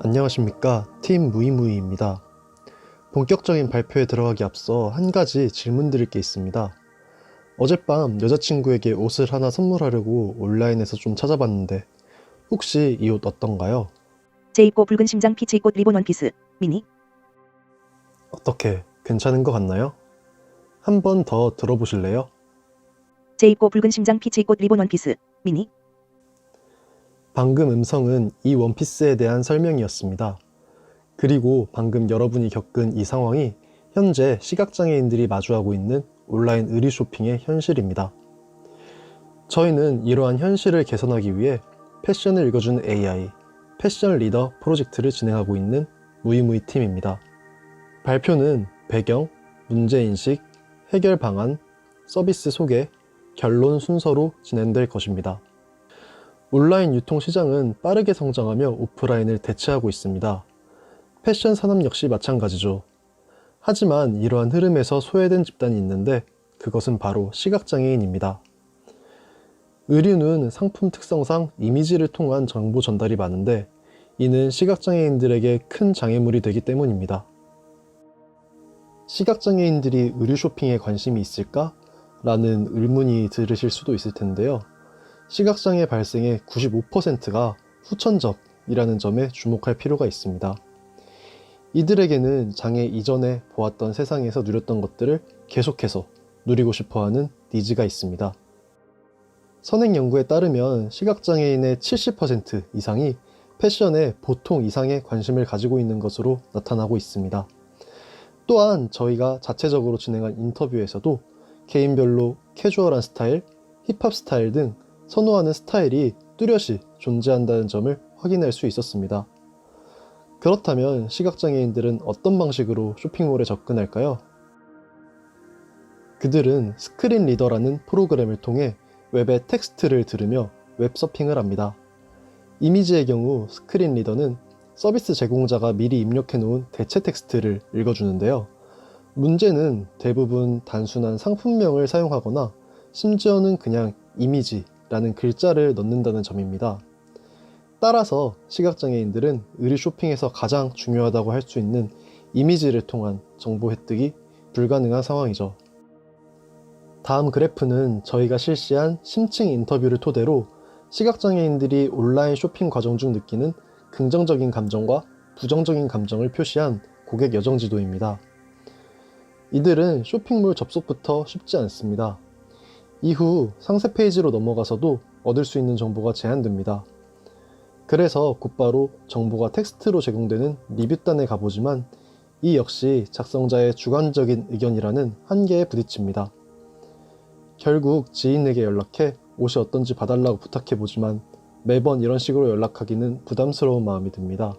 안녕하십니까. 팀 무이무이입니다. 본격적인 발표에 들어가기 앞서 한 가지 질문드릴 게 있습니다. 어젯밤 여자친구에게 옷을 하나 선물하려고 온라인에서 좀 찾아봤는데 혹시 이 옷 어떤가요? 제2고 붉은 심장 피치꽃 리본 원피스 미니. 어떻게 괜찮은 것 같나요? 한 번 더 들어보실래요? 제2고 붉은 심장 피치꽃 리본 원피스 미니. 방금 음성은 이 원피스에 대한 설명이었습니다. 그리고 방금 여러분이 겪은 이 상황이 현재 시각장애인들이 마주하고 있는 온라인 의류 쇼핑의 현실입니다. 저희는 이러한 현실을 개선하기 위해 패션을 읽어주는 AI, 패션 리더 프로젝트를 진행하고 있는 무이무이 팀입니다. 발표는 배경, 문제인식, 해결 방안, 서비스 소개, 결론 순서로 진행될 것입니다. 온라인 유통 시장은 빠르게 성장하며 오프라인을 대체하고 있습니다. 패션 산업 역시 마찬가지죠. 하지만 이러한 흐름에서 소외된 집단이 있는데 그것은 바로 시각장애인입니다. 의류는 상품 특성상 이미지를 통한 정보 전달이 많은데 이는 시각장애인들에게 큰 장애물이 되기 때문입니다. 시각장애인들이 의류 쇼핑에 관심이 있을까? 라는 의문이 들으실 수도 있을 텐데요. 시각장애 발생의 95%가 후천적이라는 점에 주목할 필요가 있습니다. 이들에게는 장애 이전에 보았던 세상에서 누렸던 것들을 계속해서 누리고 싶어하는 니즈가 있습니다. 선행 연구에 따르면 시각장애인의 70% 이상이 패션에 보통 이상의 관심을 가지고 있는 것으로 나타나고 있습니다. 또한 저희가 자체적으로 진행한 인터뷰에서도 개인별로 캐주얼한 스타일, 힙합 스타일 등 선호하는 스타일이 뚜렷이 존재한다는 점을 확인할 수 있었습니다. 그렇다면 시각장애인들은 어떤 방식으로 쇼핑몰에 접근할까요? 그들은 스크린 리더라는 프로그램을 통해 웹의 텍스트를 들으며 웹서핑을 합니다. 이미지의 경우 스크린 리더는 서비스 제공자가 미리 입력해 놓은 대체 텍스트를 읽어주는데요. 문제는 대부분 단순한 상품명을 사용하거나 심지어는 그냥 이미지라는 글자를 넣는다는 점입니다. 따라서 시각장애인들은 의류 쇼핑에서 가장 중요하다고 할 수 있는 이미지를 통한 정보 획득이 불가능한 상황이죠. 다음 그래프는 저희가 실시한 심층 인터뷰를 토대로 시각장애인들이 온라인 쇼핑 과정 중 느끼는 긍정적인 감정과 부정적인 감정을 표시한 고객 여정 지도입니다. 이들은 쇼핑몰 접속부터 쉽지 않습니다. 이후 상세 페이지로 넘어가서도 얻을 수 있는 정보가 제한됩니다. 그래서 곧바로 정보가 텍스트로 제공되는 리뷰단에 가보지만 이 역시 작성자의 주관적인 의견이라는 한계에 부딪힙니다. 결국 지인에게 연락해 옷이 어떤지 봐달라고 부탁해보지만 매번 이런 식으로 연락하기는 부담스러운 마음이 듭니다.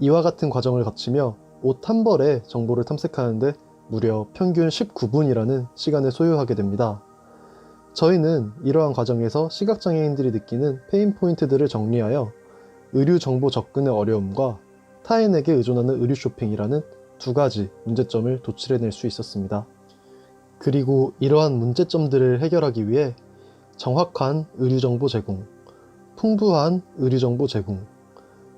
이와 같은 과정을 거치며 옷 한 벌의 정보를 탐색하는데 무려 평균 19분이라는 시간을 소요하게 됩니다. 저희는 이러한 과정에서 시각장애인들이 느끼는 페인 포인트들을 정리하여 의류 정보 접근의 어려움과 타인에게 의존하는 의류 쇼핑이라는 두 가지 문제점을 도출해낼 수 있었습니다. 그리고 이러한 문제점들을 해결하기 위해 정확한 의류 정보 제공, 풍부한 의류 정보 제공,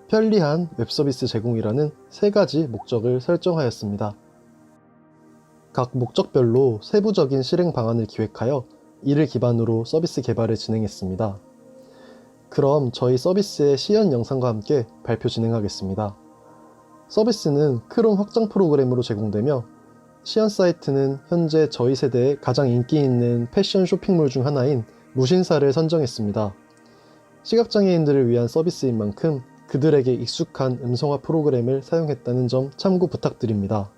편리한 웹서비스 제공이라는 세 가지 목적을 설정하였습니다. 각 목적별로 세부적인 실행 방안을 기획하여 이를 기반으로 서비스 개발을 진행했습니다. 그럼 저희 서비스의 시연 영상과 함께 발표 진행하겠습니다. 서비스는 크롬 확장 프로그램으로 제공되며 시연 사이트는 현재 저희 세대에 가장 인기 있는 패션 쇼핑몰 중 하나인 무신사를 선정했습니다. 시각장애인들을 위한 서비스인 만큼 그들에게 익숙한 음성화 프로그램을 사용했다는 점 참고 부탁드립니다.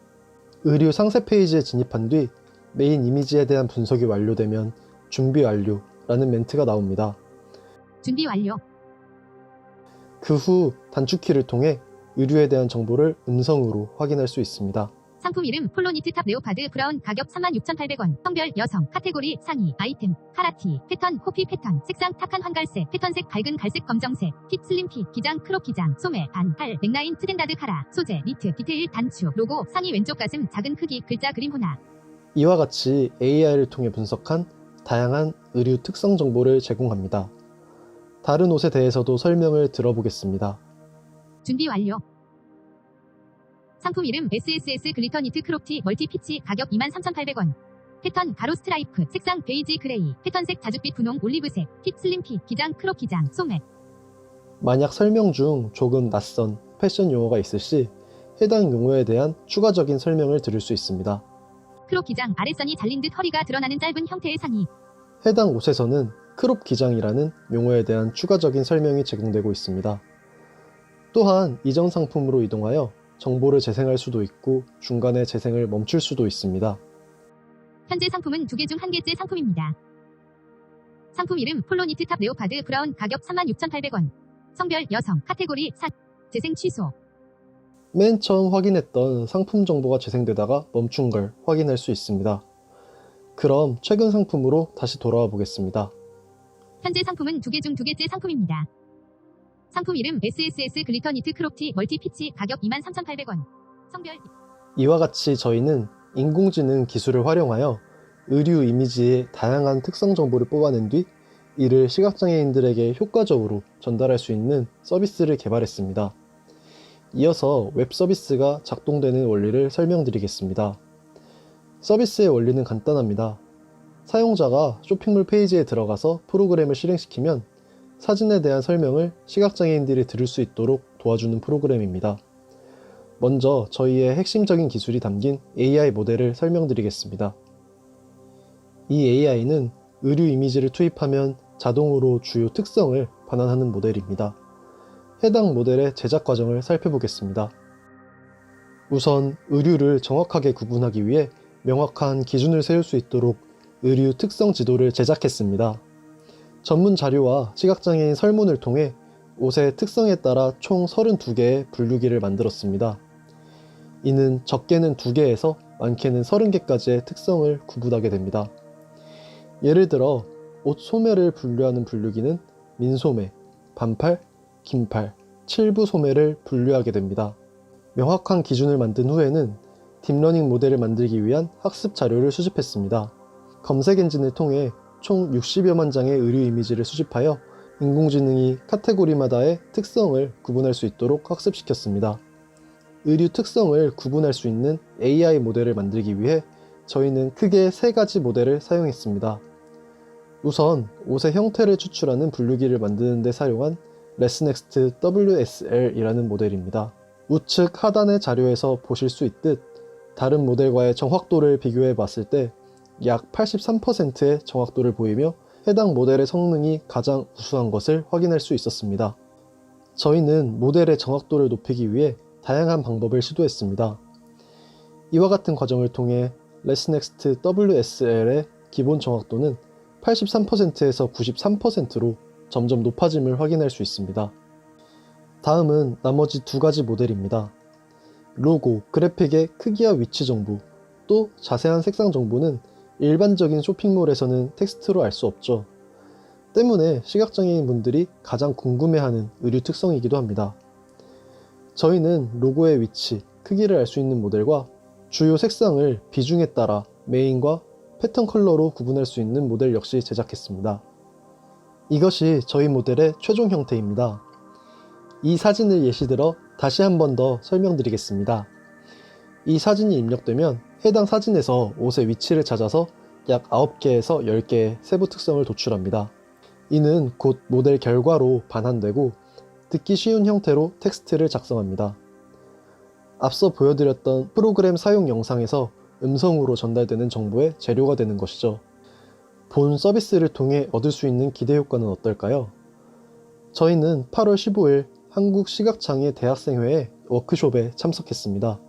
의류 상세 페이지에 진입한 뒤 메인 이미지에 대한 분석이 완료되면 준비 완료라는 멘트가 나옵니다. 준비 완료. 그 후 단축키를 통해 의류에 대한 정보를 음성으로 확인할 수 있습니다. 상품 이름 폴로니트 탑 레오파드 브라운 가격 36,800원. 성별 여성. 카테고리 상의. 아이템 카라티. 패턴 코피 패턴. 색상 탁한 황갈색. 패턴색 밝은 갈색 검정색. 핏 슬림 핏. 기장 크롭 기장. 소매 반. 팔. 넥라인 스탠다드 카라. 소재 니트. 디테일 단추. 로고. 상의 왼쪽 가슴 작은 크기 글자 그림 혼합. 이와 같이 AI를 통해 분석한 다양한 의류 특성 정보를 제공합니다. 다른 옷에 대해서도 설명을 들어보겠습니다. 준비 완료. 상품 이름 SSS 글리터 니트 크롭티 멀티 피치 가격 23,800원. 패턴 가로 스트라이프 색상 베이지 그레이 패턴색 자줏빛 분홍 올리브색 핏 슬림핏 기장 크롭 기장 소매. 만약 설명 중 조금 낯선 패션 용어가 있을 시 해당 용어에 대한 추가적인 설명을 들을 수 있습니다. 크롭 기장 아랫선이 잘린 듯 허리가 드러나는 짧은 형태의 상의. 해당 옷에서는 크롭 기장이라는 용어에 대한 추가적인 설명이 제공되고 있습니다. 또한 이전 상품으로 이동하여 정보를 재생할 수도 있고 중간에 재생을 멈출 수도 있습니다. 현재 상품은 2개 중 1개째 상품입니다. 상품 이름 폴로 니트 탑 레오파드 브라운 가격 36,800원. 성별 여성 카테고리 재생 취소. 맨 처음 확인했던 상품 정보가 재생되다가 멈춘 걸 확인할 수 있습니다. 그럼 최근 상품으로 다시 돌아와 보겠습니다. 현재 상품은 2개 중 2개째 상품입니다. 상품 이름 SSS 글리터 니트 크롭티 멀티 피치 가격 23,800원. 성별 이와 같이 저희는 인공지능 기술을 활용하여 의류 이미지의 다양한 특성 정보를 뽑아낸 뒤 이를 시각장애인들에게 효과적으로 전달할 수 있는 서비스를 개발했습니다. 이어서 웹 서비스가 작동되는 원리를 설명드리겠습니다. 서비스의 원리는 간단합니다. 사용자가 쇼핑몰 페이지에 들어가서 프로그램을 실행시키면 사진에 대한 설명을 시각장애인들이 들을 수 있도록 도와주는 프로그램입니다. 먼저 저희의 핵심적인 기술이 담긴 AI 모델을 설명드리겠습니다. 이 AI는 의류 이미지를 투입하면 자동으로 주요 특성을 반환하는 모델입니다. 해당 모델의 제작 과정을 살펴보겠습니다. 우선 의류를 정확하게 구분하기 위해 명확한 기준을 세울 수 있도록 의류 특성 지도를 제작했습니다. 전문 자료와 시각장애인 설문을 통해 옷의 특성에 따라 총 32개의 분류기를 만들었습니다. 이는 적게는 2개에서 많게는 30개까지의 특성을 구분하게 됩니다. 예를 들어 옷 소매를 분류하는 분류기는 민소매, 반팔, 긴팔, 7부 소매를 분류하게 됩니다. 명확한 기준을 만든 후에는 딥러닝 모델을 만들기 위한 학습 자료를 수집했습니다. 검색 엔진을 통해 총 60여만 장의 의류 이미지를 수집하여 인공지능이 카테고리마다의 특성을 구분할 수 있도록 학습시켰습니다. 의류 특성을 구분할 수 있는 AI 모델을 만들기 위해 저희는 크게 3가지 모델을 사용했습니다. 우선 옷의 형태를 추출하는 분류기를 만드는 데 사용한 레스넥스트 WSL이라는 모델입니다. 우측 하단의 자료에서 보실 수 있듯 다른 모델과의 정확도를 비교해 봤을 때 약 83%의 정확도를 보이며 해당 모델의 성능이 가장 우수한 것을 확인할 수 있었습니다. 저희는 모델의 정확도를 높이기 위해 다양한 방법을 시도했습니다. 이와 같은 과정을 통해 레스넥스트 WSL의 기본 정확도는 83%에서 93%로 점점 높아짐을 확인할 수 있습니다. 다음은 나머지 2가지 모델입니다. 로고, 그래픽의 크기와 위치 정보, 또 자세한 색상 정보는 일반적인 쇼핑몰에서는 텍스트로 알 수 없죠. 때문에 시각장애인 분들이 가장 궁금해하는 의류 특성이기도 합니다. 저희는 로고의 위치, 크기를 알 수 있는 모델과 주요 색상을 비중에 따라 메인과 패턴 컬러로 구분할 수 있는 모델 역시 제작했습니다. 이것이 저희 모델의 최종 형태입니다. 이 사진을 예시 들어 다시 한 번 더 설명드리겠습니다. 이 사진이 입력되면 해당 사진에서 옷의 위치를 찾아서 약 9개에서 10개의 세부 특성을 도출합니다. 이는 곧 모델 결과로 반환되고 듣기 쉬운 형태로 텍스트를 작성합니다. 앞서 보여드렸던 프로그램 사용 영상에서 음성으로 전달되는 정보의 재료가 되는 것이죠. 본 서비스를 통해 얻을 수 있는 기대 효과는 어떨까요? 저희는 8월 15일 한국시각장애 대학생회의 워크숍에 참석했습니다.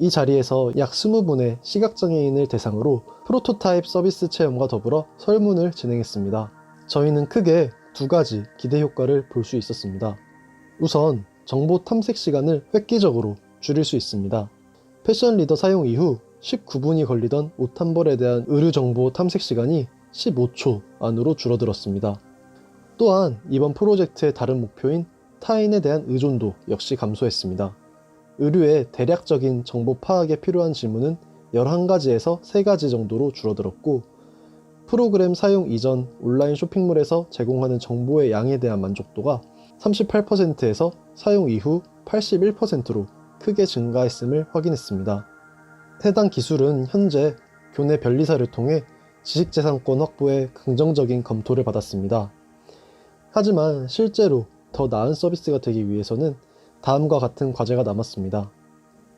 이 자리에서 약 20분의 시각장애인을 대상으로 프로토타입 서비스 체험과 더불어 설문을 진행했습니다. 저희는 크게 2가지 기대 효과를 볼 수 있었습니다. 우선 정보 탐색 시간을 획기적으로 줄일 수 있습니다. 패션 리더 사용 이후 19분이 걸리던 옷 한 벌에 대한 의류 정보 탐색 시간이 15초 안으로 줄어들었습니다. 또한 이번 프로젝트의 다른 목표인 타인에 대한 의존도 역시 감소했습니다. 의류의 대략적인 정보 파악에 필요한 질문은 11가지에서 3가지 정도로 줄어들었고 프로그램 사용 이전 온라인 쇼핑몰에서 제공하는 정보의 양에 대한 만족도가 38%에서 사용 이후 81%로 크게 증가했음을 확인했습니다. 해당 기술은 현재 교내 변리사를 통해 지식재산권 확보에 긍정적인 검토를 받았습니다. 하지만 실제로 더 나은 서비스가 되기 위해서는 다음과 같은 과제가 남았습니다.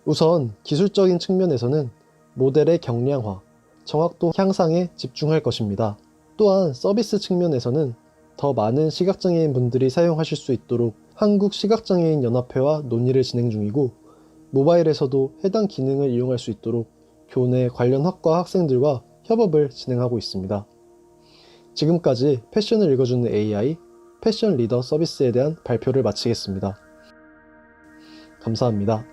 우선 기술적인 측면에서는 모델의 경량화, 정확도 향상에 집중할 것입니다. 또한 서비스 측면에서는 더 많은 시각장애인 분들이 사용하실 수 있도록 한국시각장애인연합회와 논의를 진행 중이고, 모바일에서도 해당 기능을 이용할 수 있도록 교내 관련 학과 학생들과 협업을 진행하고 있습니다. 지금까지 패션을 읽어주는 AI, 패션 리더 서비스에 대한 발표를 마치겠습니다. 감사합니다.